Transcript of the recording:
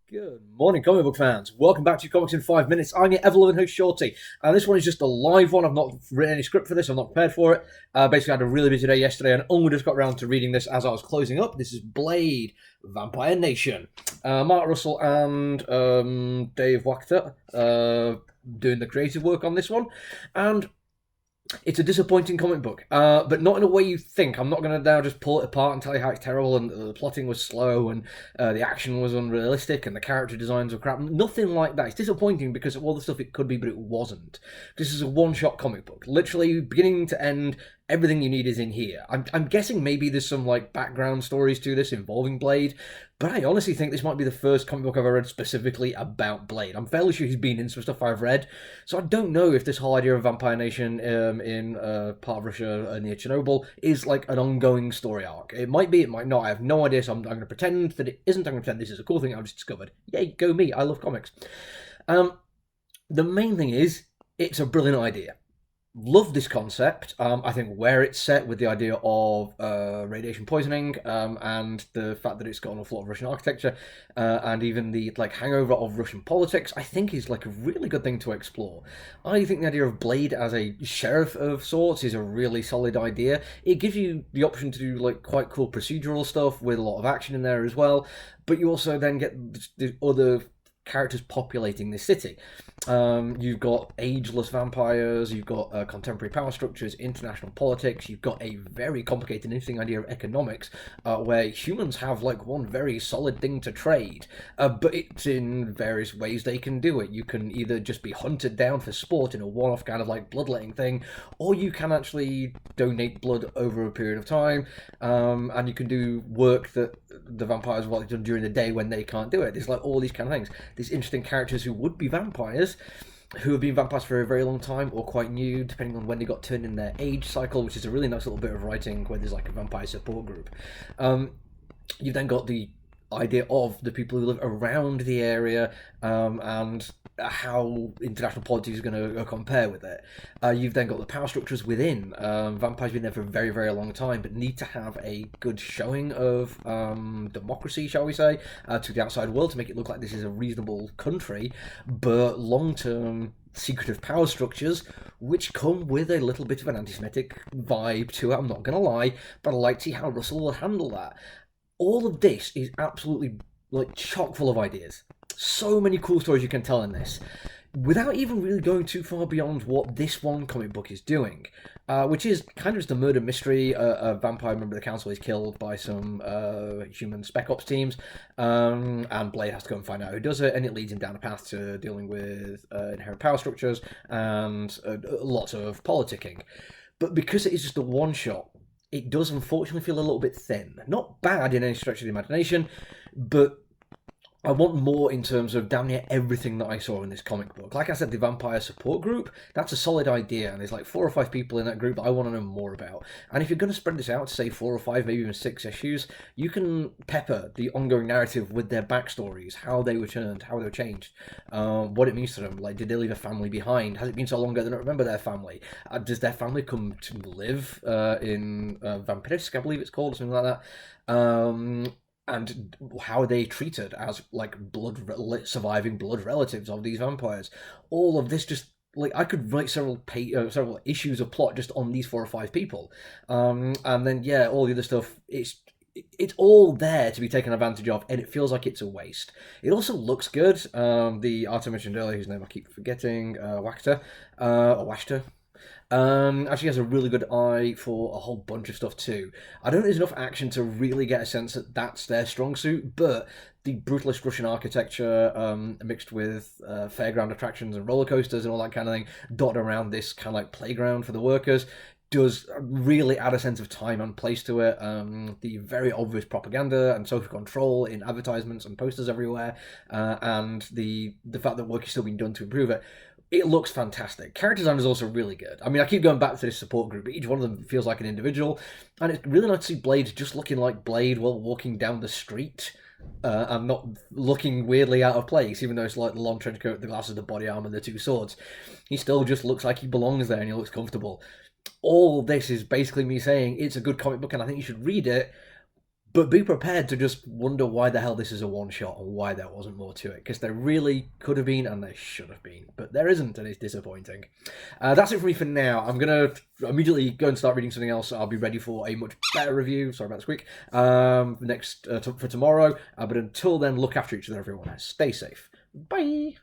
Good morning, comic book fans. Welcome back to Comics in 5 Minutes. I'm your ever-loving host, Shorty. And this one is just a live one. I've not written any script for this. I'm not prepared for it. Basically, I had a really busy day yesterday and only just got around to reading this as I was closing up. This is Blade, Vampire Nation. Mark Russell and Dave Wachter doing the creative work on this one. And it's a disappointing comic book, but not in a way you think. I'm not going to now just pull it apart and tell you how it's terrible and the plotting was slow and the action was unrealistic and the character designs were crap. Nothing like that. It's disappointing because of all the stuff it could be, but it wasn't. This is a one-shot comic book. Literally, beginning to end, everything you need is in here. I'm guessing maybe there's some like background stories to this involving Blade, but I honestly think this might be the first comic book I've ever read specifically about Blade. I'm fairly sure he's been in some stuff I've read, so I don't know if this whole idea of Vampire Nation in part of Russia near Chernobyl is like an ongoing story arc. It might be, it might not. I have no idea, so I'm going to pretend that it isn't. I'm going to pretend this is a cool thing I've just discovered. Yay, go me! I love comics. The main thing is, it's a brilliant idea. Love this concept. I think where it's set with the idea of radiation poisoning and the fact that it's got an awful lot of Russian architecture and even the like hangover of Russian politics, I think is like a really good thing to explore. I think the idea of Blade as a sheriff of sorts is a really solid idea. It gives you the option to do like quite cool procedural stuff with a lot of action in there as well, but you also then get the other characters populating this city. You've got ageless vampires, you've got contemporary power structures, international politics, you've got a very complicated and interesting idea of economics, where humans have like one very solid thing to trade, but it's in various ways they can do it. You can either just be hunted down for sport in a one-off kind of like bloodletting thing, or you can actually donate blood over a period of time, and you can do work that the vampires will done during the day when they can't do it. There's like all these kind of things. These interesting characters who would be vampires, who have been vampires for a very long time or quite new, depending on when they got turned in their age cycle, which is a really nice little bit of writing where there's like a vampire support group. You've then got the idea of the people who live around the area and how international politics is going to compare with it. You've then got the power structures within. Vampires have been there for a very, very long time, but need to have a good showing of democracy, shall we say, to the outside world to make it look like this is a reasonable country, but long-term secretive power structures, which come with a little bit of an anti-Semitic vibe to it, I'm not going to lie, but I'd like to see how Russell will handle that. All of this is absolutely like chock full of ideas. So many cool stories you can tell in this, without even really going too far beyond what this one comic book is doing, which is kind of just a murder mystery. A vampire member of the council is killed by some human spec ops teams, and Blade has to go and find out who does it, and it leads him down a path to dealing with inherent power structures and lots of politicking. But because it is just a one shot, it does unfortunately feel a little bit thin. Not bad in any stretch of the imagination, but I want more in terms of damn near everything that I saw in this comic book. Like I said, the vampire support group, that's a solid idea, and there's like 4 or 5 people in that group that I want to know more about. And if you're going to spread this out to, say, 4 or 5, maybe even 6 issues, you can pepper the ongoing narrative with their backstories, how they were turned, how they were changed, what it means to them. Like, did they leave a family behind? Has it been so long ago they don't remember their family? Does their family come to live in Vampirisk, I believe it's called, or something like that? And how are they treated as like surviving blood relatives of these vampires? All of this just like I could write several issues of plot just on these 4 or 5 people, and then yeah, all the other stuff it's all there to be taken advantage of, and it feels like it's a waste. It also looks good. The artist I mentioned earlier, whose name I keep forgetting, Wachter, or Wachter. Actually has a really good eye for a whole bunch of stuff too. I don't think there's enough action to really get a sense that that's their strong suit, but the brutalist Russian architecture mixed with fairground attractions and roller coasters and all that kind of thing dotted around this kind of like playground for the workers does really add a sense of time and place to it. The very obvious propaganda and social control in advertisements and posters everywhere, and the fact that work is still being done to improve it. It looks fantastic. Character design is also really good. I mean, I keep going back to this support group, but each one of them feels like an individual, and it's really nice to see Blade just looking like Blade while walking down the street, and not looking weirdly out of place, even though it's like the long trench coat, the glasses, the body armor, the 2 swords. He still just looks like he belongs there, and he looks comfortable. All this is basically me saying it's a good comic book, and I think you should read it, But be prepared to just wonder why the hell this is a one-shot and why there wasn't more to it, because there really could have been and there should have been, but there isn't, and it's disappointing. That's it for me for now. I'm going to immediately go and start reading something else. I'll be ready for a much better review, sorry about the squeak, for tomorrow. But until then, look after each other, everyone. Stay safe. Bye!